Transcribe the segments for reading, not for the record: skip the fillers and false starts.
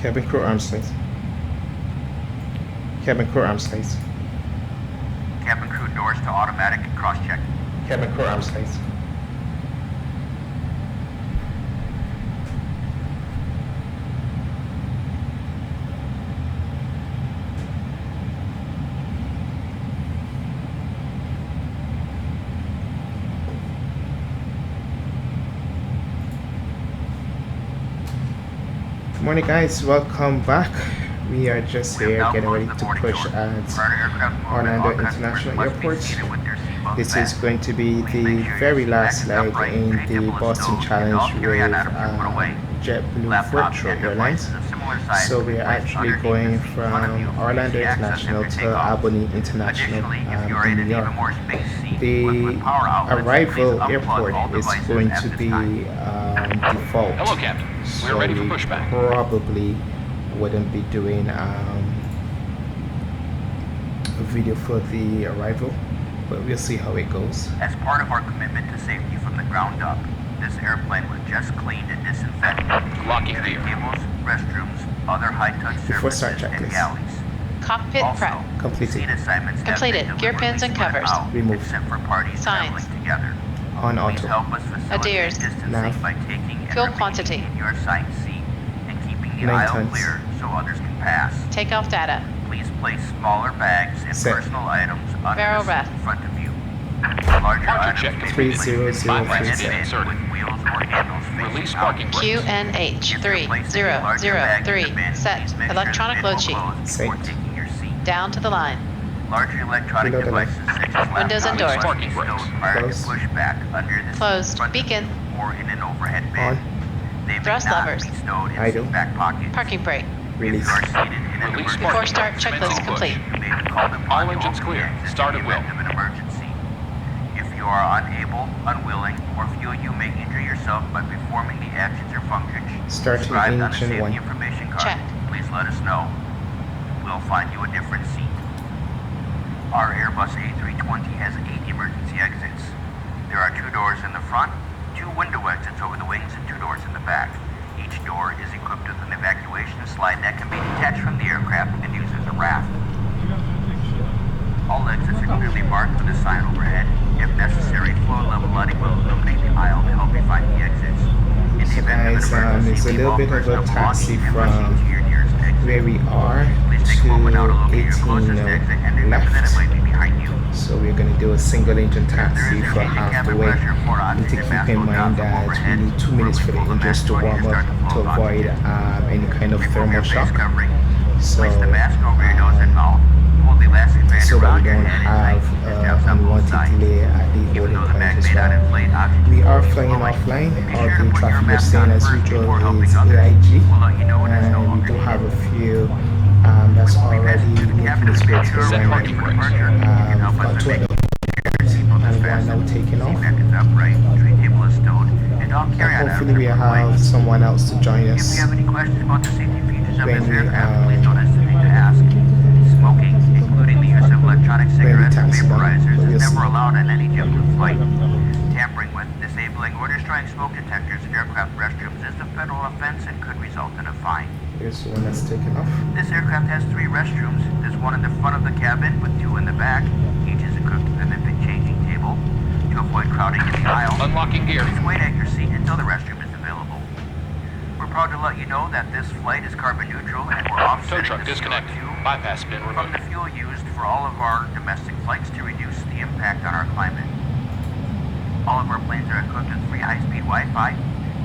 Cabin crew arms length. Cabin crew arms length. Cabin crew doors to automatic cross-check. Cabin crew arms length. Good morning, guys. Welcome back. We are just here getting ready to push at Orlando International Airport. This is going to be the very last leg in the Boston Challenge with Jetblue Virtual Airlines. So we are actually going from Orlando International to Albany International in New York. The arrival airport is going to be default. Hello, Captain. We're ready for pushback. Probably wouldn't be doing a video for the arrival, but we'll see how it goes. As part of our commitment to safety from the ground up, this airplane was just cleaned and disinfected. Locking gear. Tables, restrooms, other high-touch Before start surfaces, and checklist. galleys. Cockpit prep. Completed. Seat assignments have Completed. been Gear pins and deliberately covers. spread out, Removed. except for parties Signs. traveling together. On Please auto. help us facilitate Adheres. distancing Nav. by taking and Fuel remaining quantity. in your assigned seat and keeping the 9 aisle tons. clear so others can pass. Takeoff data. Please place smaller bags and Set. personal items under Barrel the seat ref. in front of you. Larger Departure items check may be completed. placed 3003 with set. Inserted. with wheels or handles facing Release out. parking brakes. QNH If you're placing a larger bag in the 3003. bin, Set. please make sure Electronic the bin load will sheet. close before Set. taking your seat. Down to the line. Larger electronic Below the line. devices such as Windows and laptops doors. must be Parking brakes. stowed prior to Closed. pushback under the seat Closed. in front of Beacon. you or in an overhead bin. On. They may Thrust not levers. be stowed in Idle. seat back pockets. Parking brake. If Release. you are seated in an Release emergency Before parking start, brakes. checklist Commencing complete. push. you may be called upon All to engines open clear. the exit Start in at the event will. of an emergency. If you are unable, unwilling, or feel you may injure yourself by performing the actions or functions Starting described on the engine safety 1. information card, Check. please let us know. We'll find you a different seat. Our Airbus A320 has 8 emergency exits. There are 2 doors in the front, 2 window exits over the wings, and 2 doors in the back. Each door is equipped with an evacuation slide that can be detached from the aircraft and used as a raft. All exits are clearly marked with a sign overhead. If necessary, floor level lighting will illuminate the aisle to help you find the exits. In the So event of an guys, emergency, it's a little bit of a personnel will launch taxi and rush you from to your nearest exit. where we are Please take a moment now to to locate your 18 closest exit and remember that it left. might be behind you. So we're going to do a single engine There taxi is a for change in half the cabin way. pressure for You need to oxygen keep mask in will drop mind from that we overhead. need 2 minutes for the Pull the engines mask to on, you warm start up to to flow avoid oxygen. any kind of Remove thermal your face shock. covering. So, Place the mask over your nose and mouth. Hold the elastic band so that around we your don't head and have tighten the straps on both unwanted sides. delay at the Even holding though the point bag as may not well. inflate, oxygen We are will be flying flowing. offline. Be All sure to the put your traffic you're mask seeing on as first usual before helping is others. AIG, We'll let you know when it's no and we longer do have a needed. few that's When we pass already through the making cabin its to way make to sure the we're Set ready parking for brakes. departure, you can help us got by two making of sure your seatbelt is and one fastened, now taking seat off. back is upright, tray table is stowed, and all carry-on items Hopefully we are put away. have someone else to join If us you have any questions about the safety features of when this we, aircraft, please don't hesitate to ask. Smoking, including the use of electronic cigarettes or taxi down, vaporizers, but we'll is never see. allowed on any JetBlue flight. Tampering with, disabling, or destroying smoke detectors in aircraft restrooms is a federal offense and could result in a fine. Here's the one that's taken off. This aircraft has 3 restrooms. There's one in the front of the cabin with 2 in the back. Each is equipped with an infant changing table. To avoid crowding in the aisle, Unlocking gear. please wait at your seat until the restroom is available. We're proud to let you know that this flight is carbon neutral and we're Tow offsetting truck the disconnected. CO2 Bypass bin from removed. the fuel used for all of our domestic flights to reduce the impact on our climate. All of our planes are equipped with free high-speed Wi-Fi.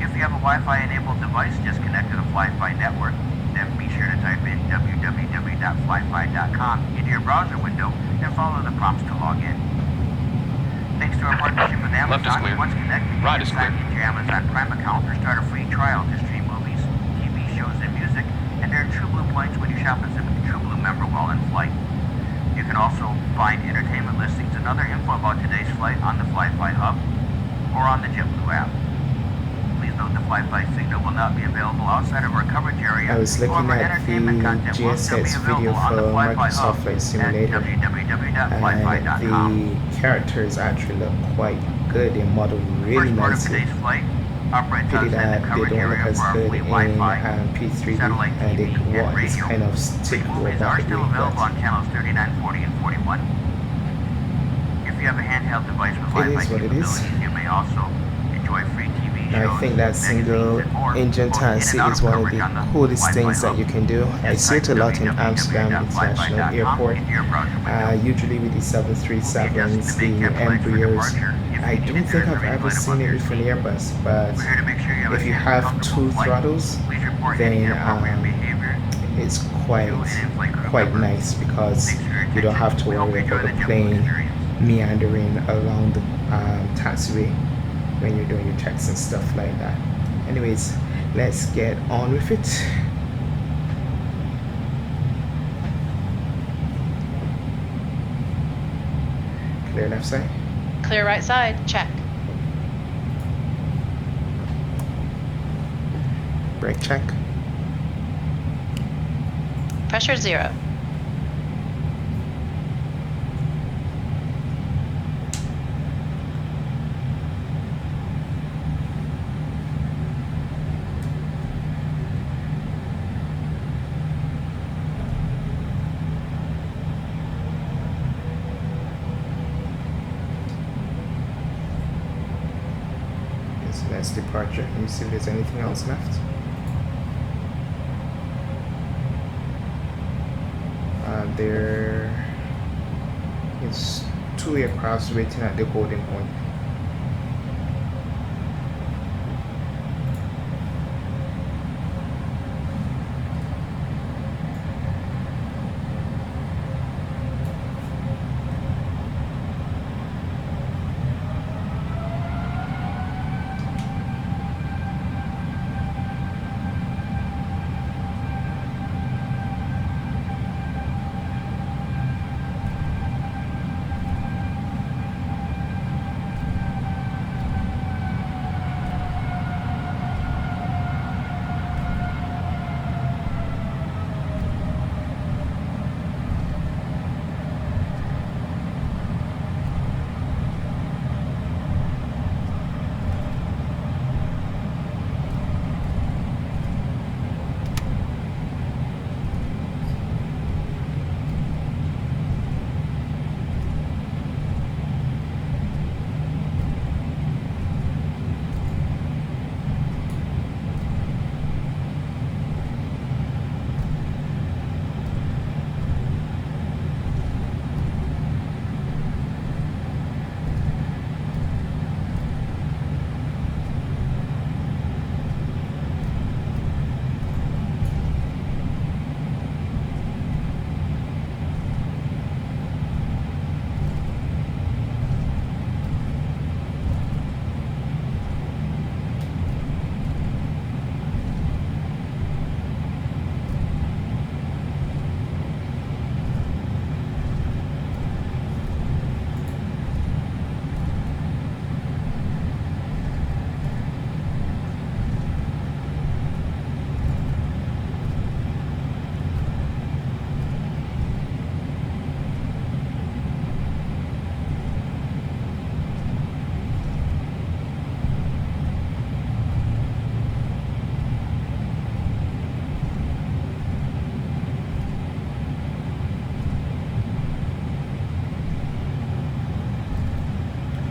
If you have a Wi-Fi enabled device, just connect to the Fly-Fi network. Then be sure to type in www.flyfi.com into your browser window and follow the prompts to log in. Thanks to our partnership with Amazon, Left is clear. once connected, you Right can is sign clear. into your Amazon Prime account or start a free trial to stream movies, TV shows, and music, and earn TrueBlue points when you shop as a TrueBlue member while in flight. You can also find entertainment listings and other info about today's flight on the Fly-Fi Hub or on the JetBlue app. Please note the Fly-Fi signal will not be available outside of our coverage area. I was looking However, at entertainment the content will still be GSX available video on the for Fly-Fi Microsoft Hub Flight at Simulator, www.flyfi.com. and the characters actually look quite good. They model really First part of nicely. today's flight, Operates pity us in the that they coverage don't look area as for our good Fleet in Wi-Fi, P3D, satellite and they TV, and want this radio. kind of Free stick movies are robotically, still available but on channels 39, 40, and 41. If you have a handheld device with it Wi-Fi is what it is. capabilities, you may also enjoy free TV I shows, think that single magazines, and more, engine both in and taxi out is of one of coverage the on the coolest Wi-Fi things that hub. you can do. I Just see type it a lot in Amsterdam International www.flyfi.com Airport. into your browser window. Usually with the We'll be adjusting 737s, the main the cabin lights for embryos. departure. If I needed, don't there think is a I've ready ever light seen above it your with an seat. Airbus, but We're here to make sure you have if a you safe and have comfortable two flight. throttles, Please report any then inappropriate behavior it's to quite an in-flight crew quite member. nice because Thanks for your you don't attention. have to We hope worry you enjoy about the the Jetblue plane experience. meandering around the taxiway when you're doing your checks and stuff like that. Anyways, let's get on with it. Clear left side. Clear right side. Check. Brake check. Pressure 0. Yes, that's departure. Let me see if there's anything else left. There is 2 aircrafts waiting at the holding point.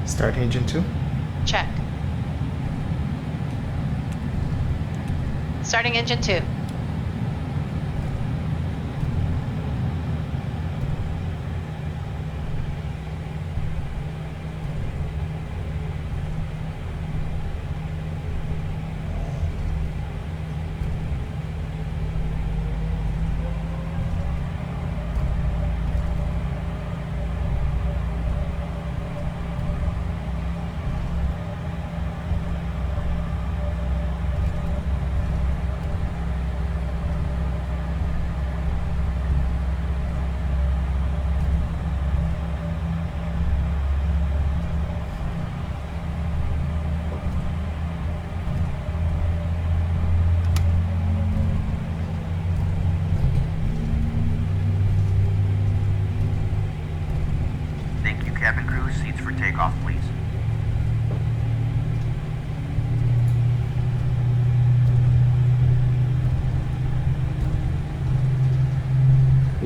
Start engine 2. Check. Starting engine 2.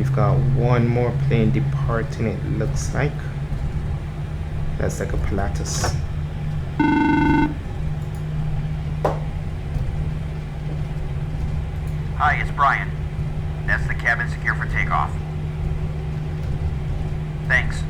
We've got one more plane departing, it looks like. That's like a Pilatus. Hi, it's Brian. That's the cabin secure for takeoff. Thanks.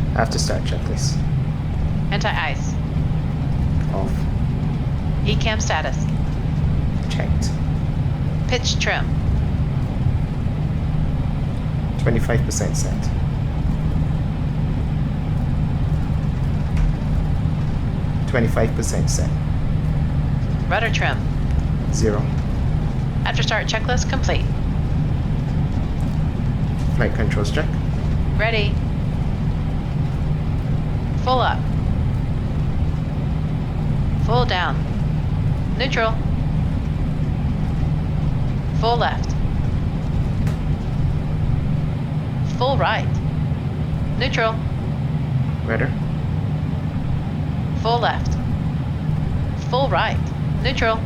I have to start checklist. Anti-ice. Off. ECAM status. Checked. Pitch trim. 25% set. %, set. Rudder trim. 0. After start checklist complete. Flight controls check. Ready. Full up. Full down. Neutral. Full left. Full right. Neutral. Rudder. Full left. Full right. Neutral.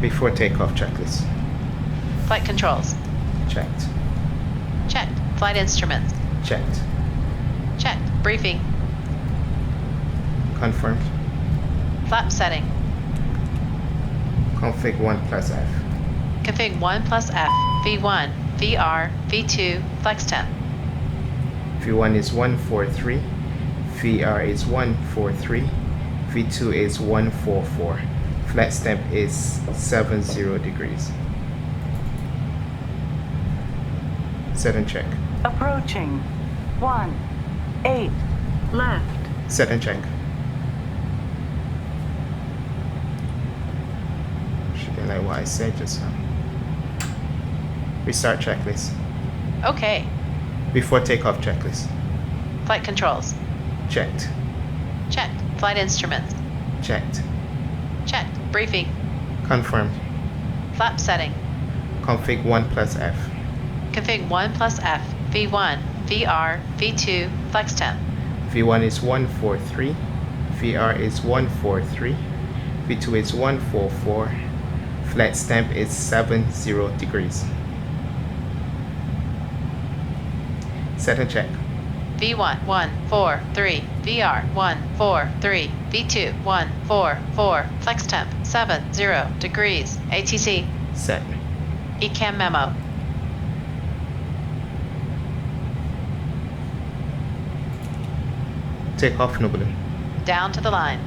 Before takeoff checklist. Flight controls. Checked. Checked. Flight instruments. Checked. Checked. Briefing. Confirmed. Flap setting. Config 1 plus F. Config 1 plus F. V1. VR. V2. Flex temp. V1 is 143. VR is 143. V2 is 144. Flex temp is 70 degrees. Set and check. Approaching. 18 left. Set and check. She didn't like what I said just now. Restart checklist. Okay. Before takeoff checklist. Flight controls. Checked. Checked. Flight instruments. Checked. Checked. Briefing. Confirmed. Flap setting. Config 1 plus F. Config 1 plus F. V1. VR. V2. Flex temp. V1 is 143. VR is 143. V2 is 144. Flex temp is 70 degrees. Set and check. V1 143. VR 143. V2 144. Flex temp 70 degrees. ATC. Set. ECAM memo. Take off no balloon. Down to the line.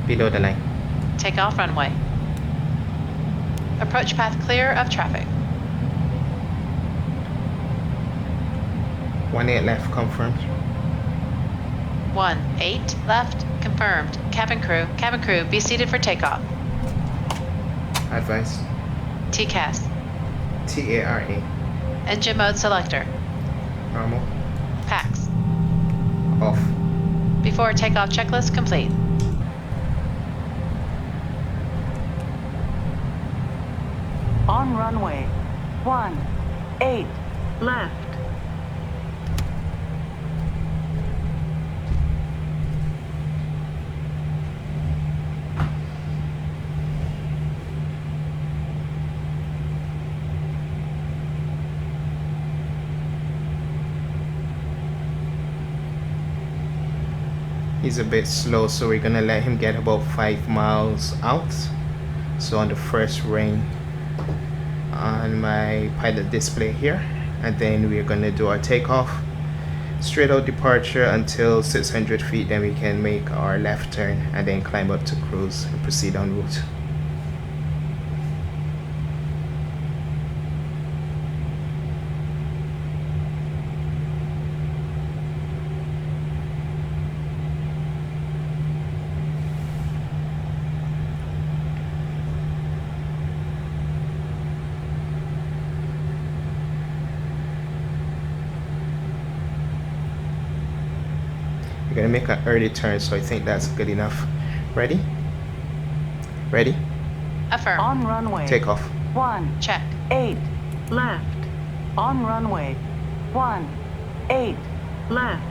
Below the line. Take off runway. Approach path clear of traffic. 18 left confirmed. 18 left confirmed. Cabin crew, be seated for takeoff. Advice. TCAS. TARA. Engine mode selector. Normal. PAX. Off. Before takeoff checklist complete. On On runway 18 left. He's a bit slow, so we're gonna let him get about 5 miles out. So on the first ring on my pilot display here, and then we're gonna do our takeoff, straight out departure until 600 feet, then we can make our left turn and then climb up to cruise and proceed en route. We're gonna make an early turn, so I think that's good enough. Ready? Ready? Affirm. On runway Take off. 18 left. On runway 18 left.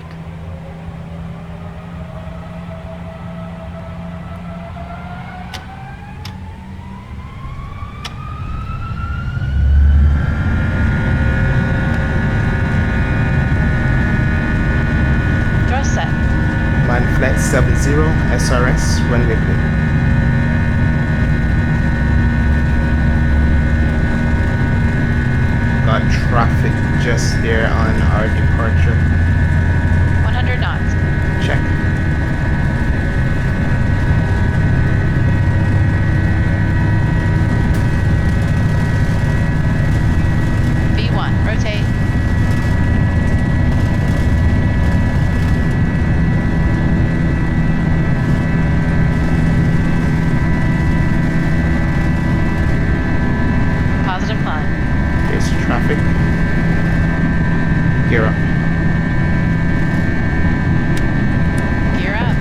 Thrust set. Man flight 70 SRS, runway clear. Got traffic just there on our departure. 100 knots. Check. V1, rotate. Positive climb. There's traffic. Gear up. Gear up.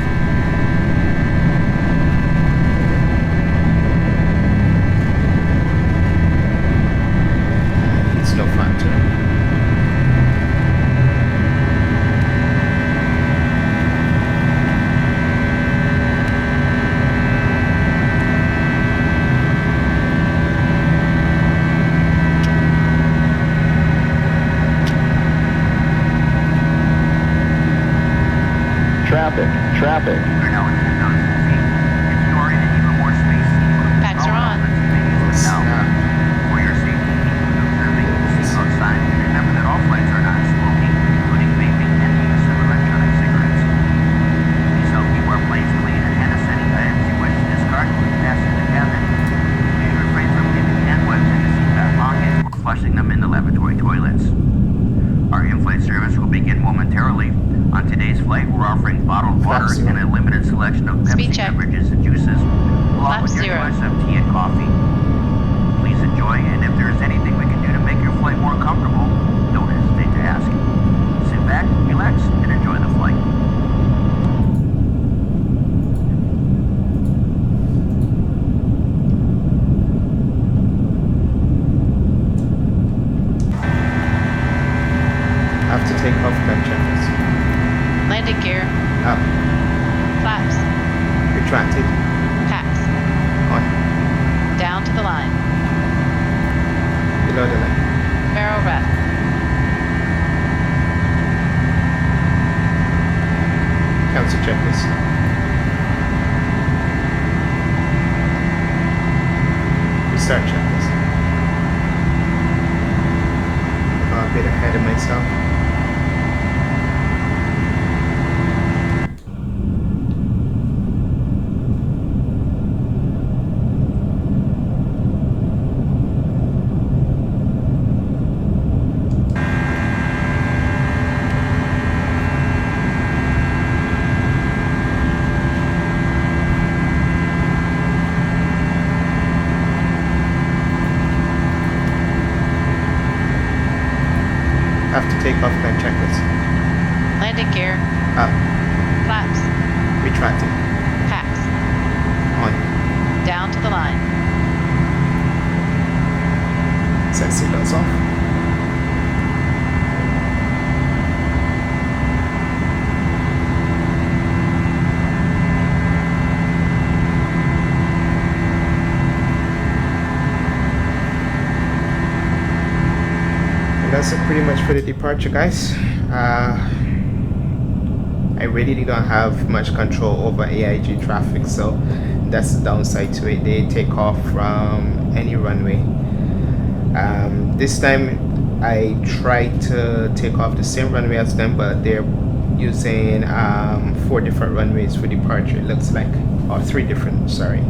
It's no factor. Traffic. We're now at 10,000 feet. If you are in even more space, Packs are on. Snap. For your safety, keep observing the seatbelt sign and remember that all flights are non-smoking, including vaping and the use of electronic cigarettes. Please help keep our planes clean and hand us any items you wish to discard when you pass through the cabin. Please refrain from leaving hand wipes in the seatbelt pockets or flushing them in the lavatory toilets. Our in-flight service will begin momentarily. On today's flight, we're offering bottled water Flaps and a limited selection of Speed Pepsi check. beverages and juices, along Flaps with your 0. choice of tea and coffee. Please enjoy, and if there is anything we can do to make your flight more comfortable, don't hesitate to ask. Sit back, relax, and enjoy the flight. Have to take off gun checkers. Landing gear. Up. Flaps. Retracted. Packs. On. Down to the line. Below the line. Barrel ref. Cancel checklist. Restart checklist. Got a bit ahead of myself. Have to take off gun checklist. Landing gear. Up. Flaps. Retracted. Packs. On. Down to the line. Set seatbelts off. That's pretty much for the departure, guys. I really don't have much control over AIG traffic, so that's the downside to it. They take off from any runway. This time I tried to take off the same runway as them, but they're using 4 different runways for departure, it looks like, or 3 different, sorry.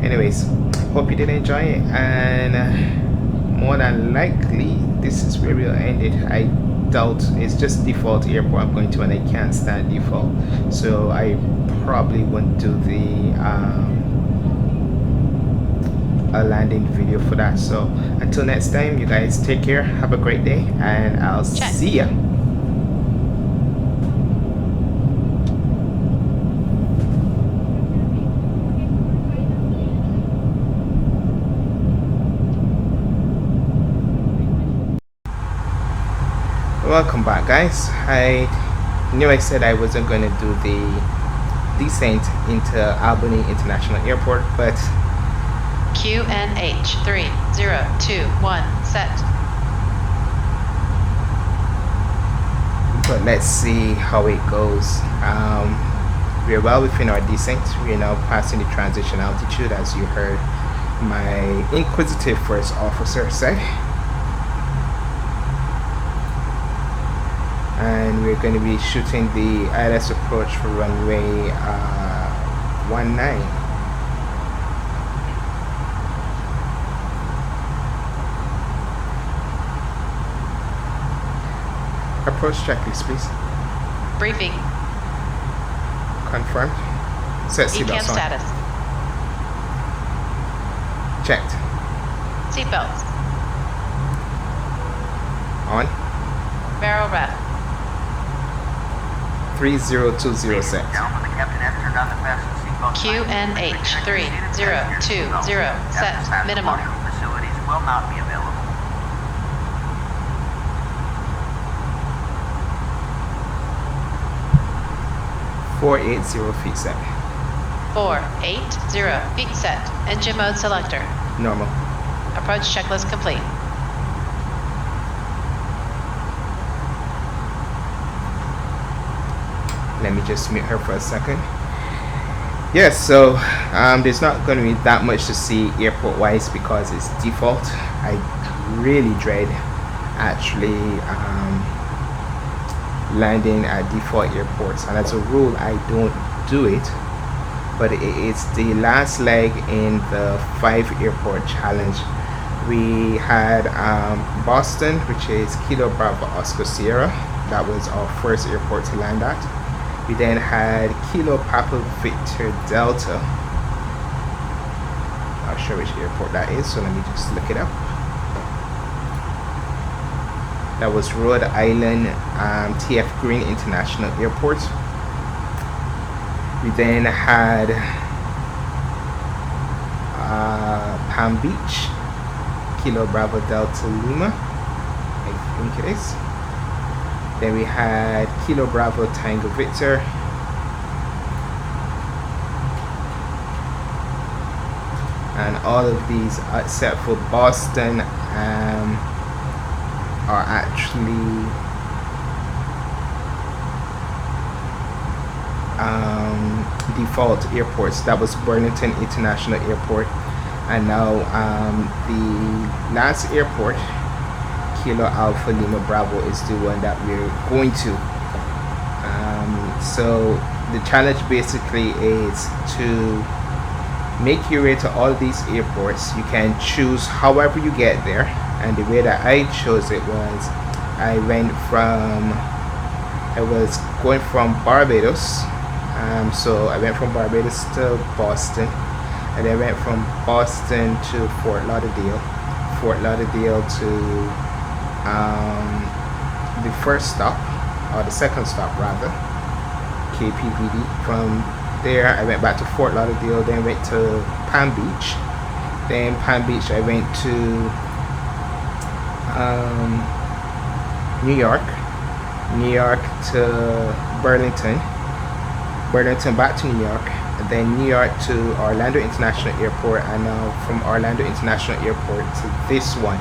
Anyways, hope you did enjoy it, and more than likely this is where we'll end it. I doubt it's just default airport I'm going to, and I can't stand default, so I probably won't do the a landing video for that. So until next time, you guys take care, have a great day, and I'll see ya. Welcome back, guys. I knew I said I wasn't going to do the descent into Albany International Airport, but QNH 3021 set. But let's see how it goes. We're well within our descent. We're now passing the transition altitude, as you heard my inquisitive first officer say. And we're going to be shooting the ILS approach for runway 19. Approach checklist, please. Briefing. Confirmed. Set ECAM seatbelts on. status. Checked. Seatbelts. On. Barrel rep. 3020 set. QNH 3020 set. Minimum. Facilities will not be available. 480 feet set. 480 feet set. Engine mode selector. Normal. Approach checklist complete. Let me just mute her for a second. Yes, so there's not going to be that much to see airport wise because it's default. I really dread actually landing at default airports, and as a rule I don't do it, but it's the last leg in the 5 airport challenge. We had Boston, which is Kilo Bravo Oscar Sierra. That was our first airport to land at. We then had Kilo Papa Victor Delta. I'll show which airport that is, so let me just look it up. That was Rhode Island TF Green International Airport. We then had Palm Beach, Kilo Bravo Delta Lima, I think it is. Then we had Kilo Bravo Tango Victor. And all of these, except for Boston, are actually default airports. That was Burlington International Airport. And now the last airport, Kilo Alpha Lima Bravo, is the one that we're going to. So the challenge basically is to make your way to all these airports. You can choose however you get there, and the way that I chose it was I was going from Barbados, so I went from Barbados to Boston, and I went from Boston to Fort Lauderdale to the first stop, or the second stop rather, KPVD. From there I went back to Fort Lauderdale, then went to Palm Beach. Then Palm Beach I went to New York, New York to Burlington, Burlington back to New York, then New York to Orlando International Airport, and now from Orlando International Airport to this one.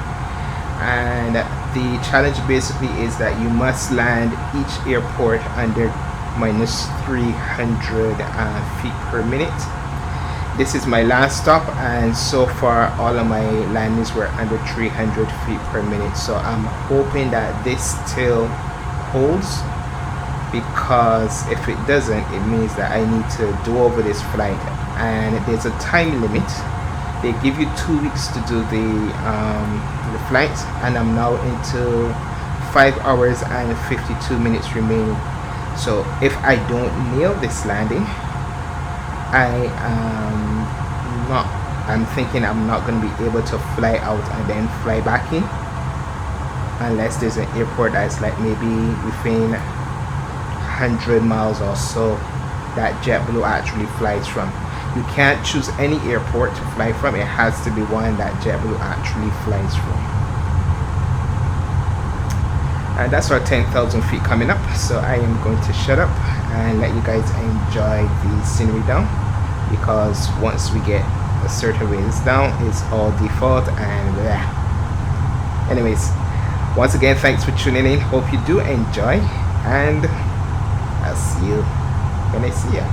And the challenge basically is that you must land each airport under minus 300 feet per minute. This is my last stop, and so far all of my landings were under 300 feet per minute, so I'm hoping that this still holds, because if it doesn't, it means that I need to do over this flight, and there's a time limit. They give you 2 weeks to do the flight, and I'm now into 5 hours and 52 minutes remaining. So if I don't nail this landing, I'm thinking I'm not going to be able to fly out and then fly back in, unless there's an airport that's like maybe within 100 miles or so that JetBlue actually flies from. You can't choose any airport to fly from. It has to be one that JetBlue actually flies from. And that's our 10,000 feet coming up, so I am going to shut up and let you guys enjoy the scenery down, because once we get a certain ways down, it's all default and anyways, once again, thanks for tuning in. Hope you do enjoy, and I'll see you when I see ya.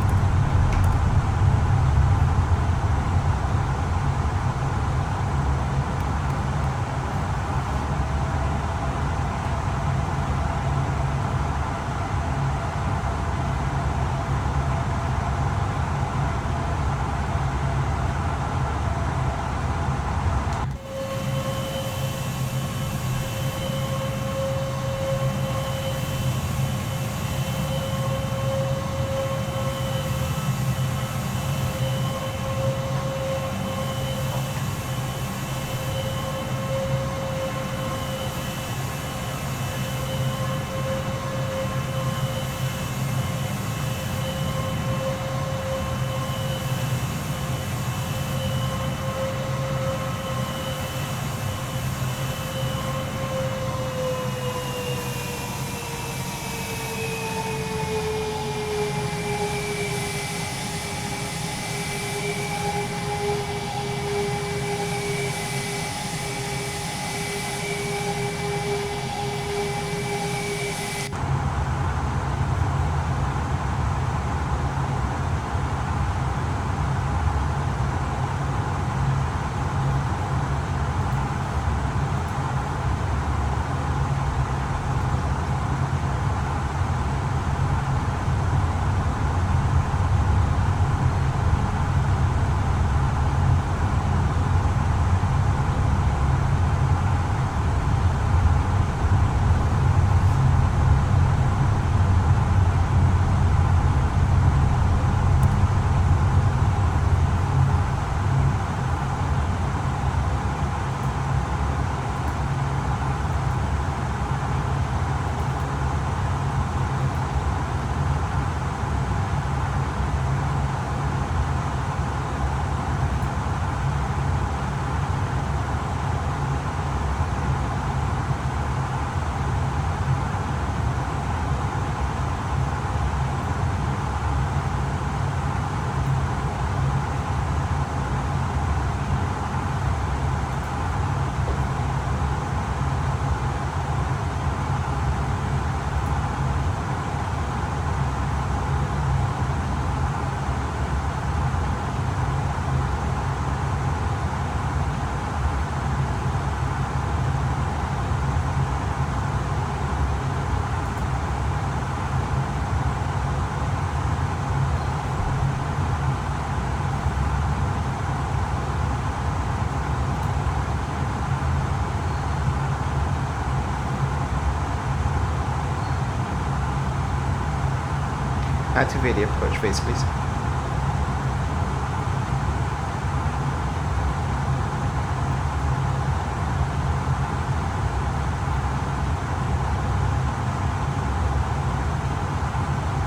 Activate the approach phase, please.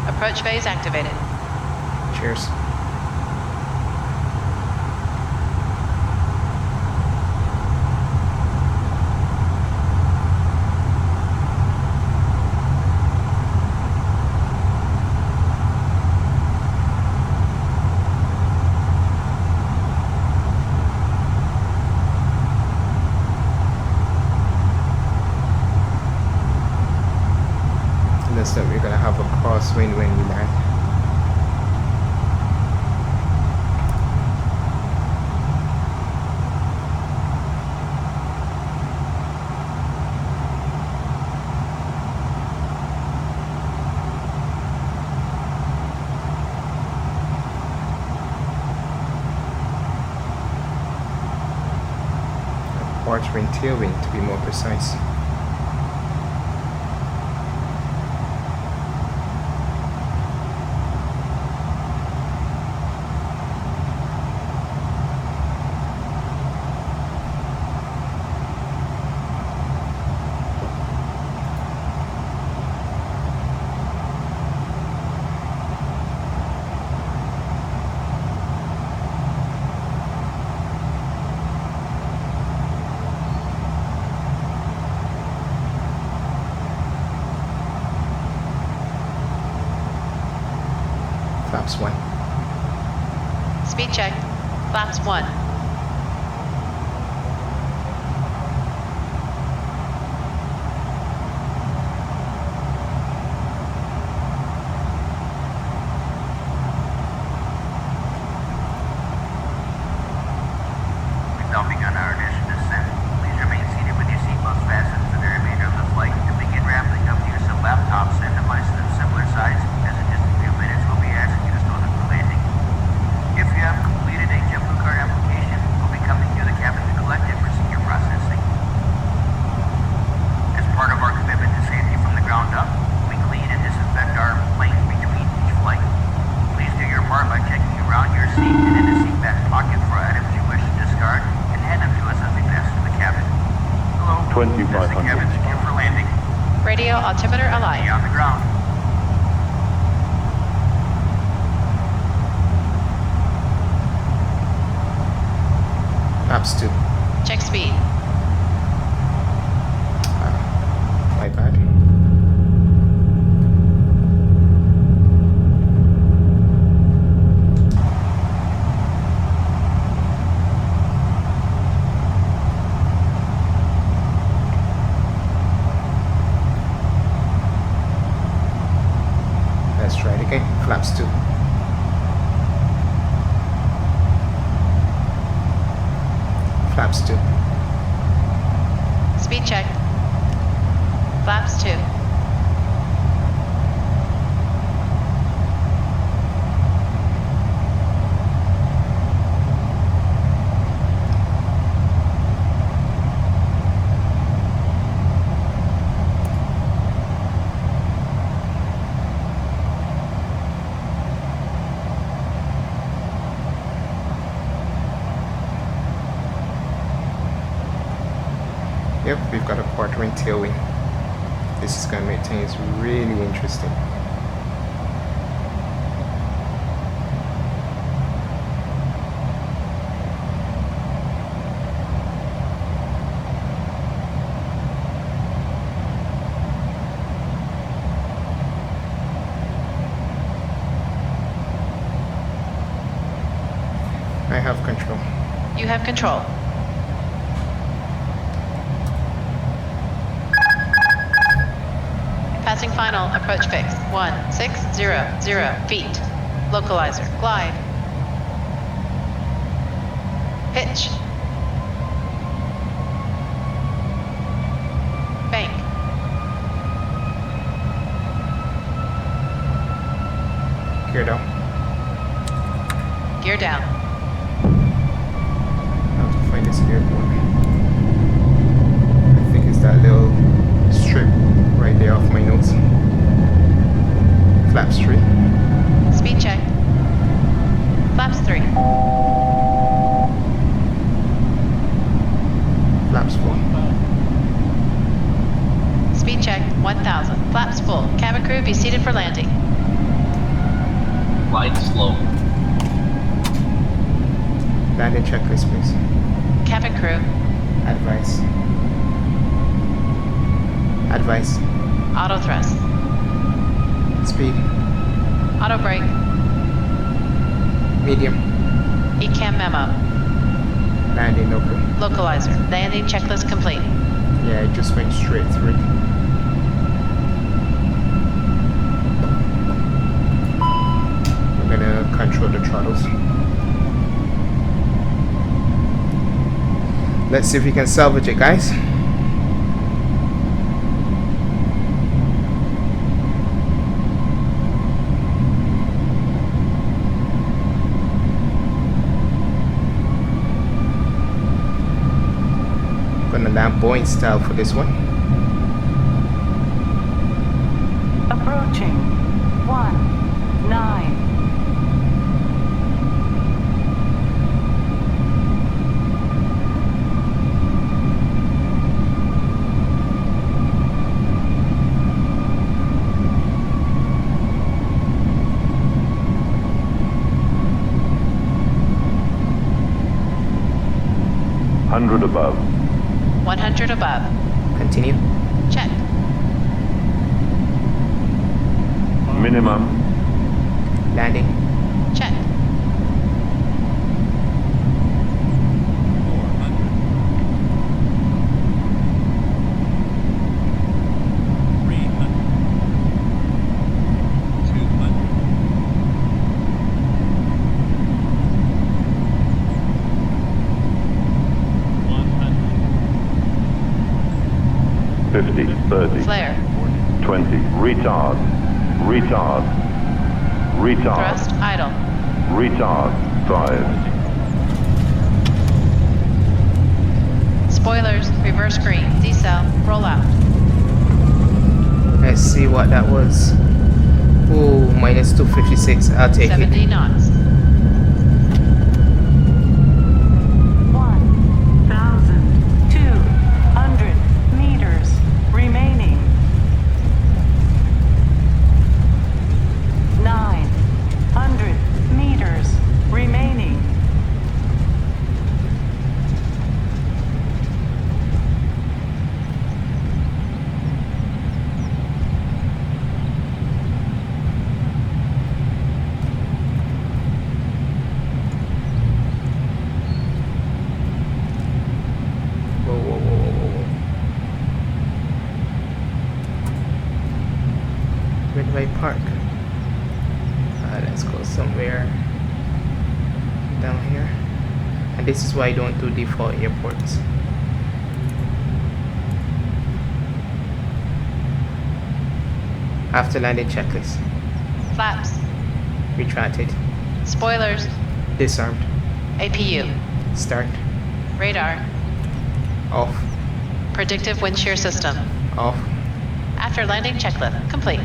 Approach phase activated. Cheers. us that we're going to have a crosswind when we land. Port wind, tailwind to be more precise. Flaps 1. Speed check. Flaps 1. We've now begun our initial descent. Please remain seated with your seatbelts fastened for the remainder of the flight and begin wrapping up the use of laptops and devices of similar size, as in just a few minutes we'll be asking you to store them for landing. If you have completed a Jetblue card application, we'll be coming to the cabin to collect it for senior processing. As part of our commitment to safety from the ground up, we clean and disinfect our planes between each flight. Please do your part by checking around your seat and in the seat back pocket for items you wish to discard and hand them to us as we pass through the cabin. Hello, is the cabin secure for landing? Radio altimeter Be alive. on the ground. Flaps 2. Check speed. My bad. Let's try it again. Flaps 2. Flaps 2. Speed check. Flaps 2. Yep, we've got a quartering tailwind. This is going to make things really interesting. I have control. You have control. Passing final, approach fix, 1600 feet. Localizer, glide. Pitch. Bank. Gear down. Gear down. How to find this airport. I think it's that little strip right there off my notes. Flaps 3. Speed check. Flaps 3. Flaps 4. Speed check, 1000. Flaps full. Cabin crew, be seated for landing. Glide slow. Landing checklist, please. Cabin crew, Advice. Advice. auto thrust. Speed. Auto brake. Medium. ECAM memo. Landing no crew. Localizer. Landing checklist complete. Yeah, it just went straight through. throttles. Let's see if we can salvage it, guys. Gonna land Boeing style for this one. Approaching 19. 100 above. 100 above. Continue. Check. Minimum. Landing. Check. Fifty, 30, Flare. 20, retard, retard, retard, Thrust idle. retard, 5, Spoilers. Reverse green. Decel. Roll out. Let's see what that was. Ooh, minus 256. I'll take 70 it. knots. 1,200 meters remaining. 900 meters remaining. Whoa, whoa, whoa, whoa, whoa, whoa. Where do I park? Let's go somewhere down here. And this is why I don't do default airports. After landing checklist. Flaps. Retracted. Spoilers. Disarmed. APU. Start. Radar. Off. Predictive wind shear system. Off. After landing checklist complete.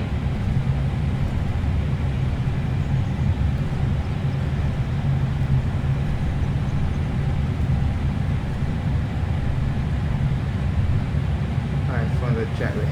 Alright, for the Jetblue.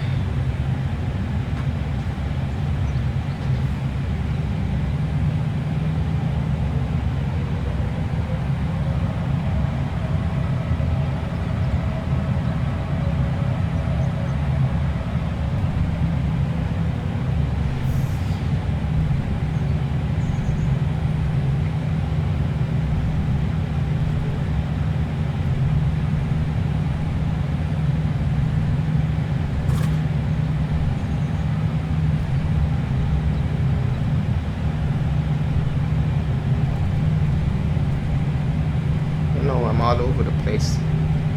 No, I'm all over the place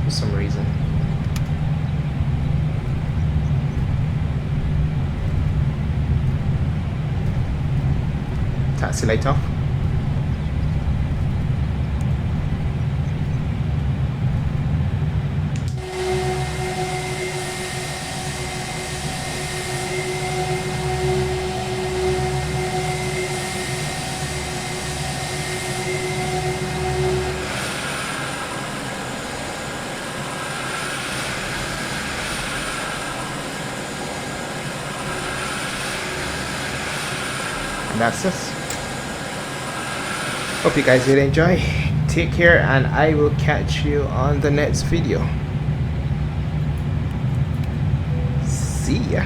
for some reason. Taxi light off. And that's us. Hope you guys did enjoy. Take care, and I will catch you on the next video. See ya.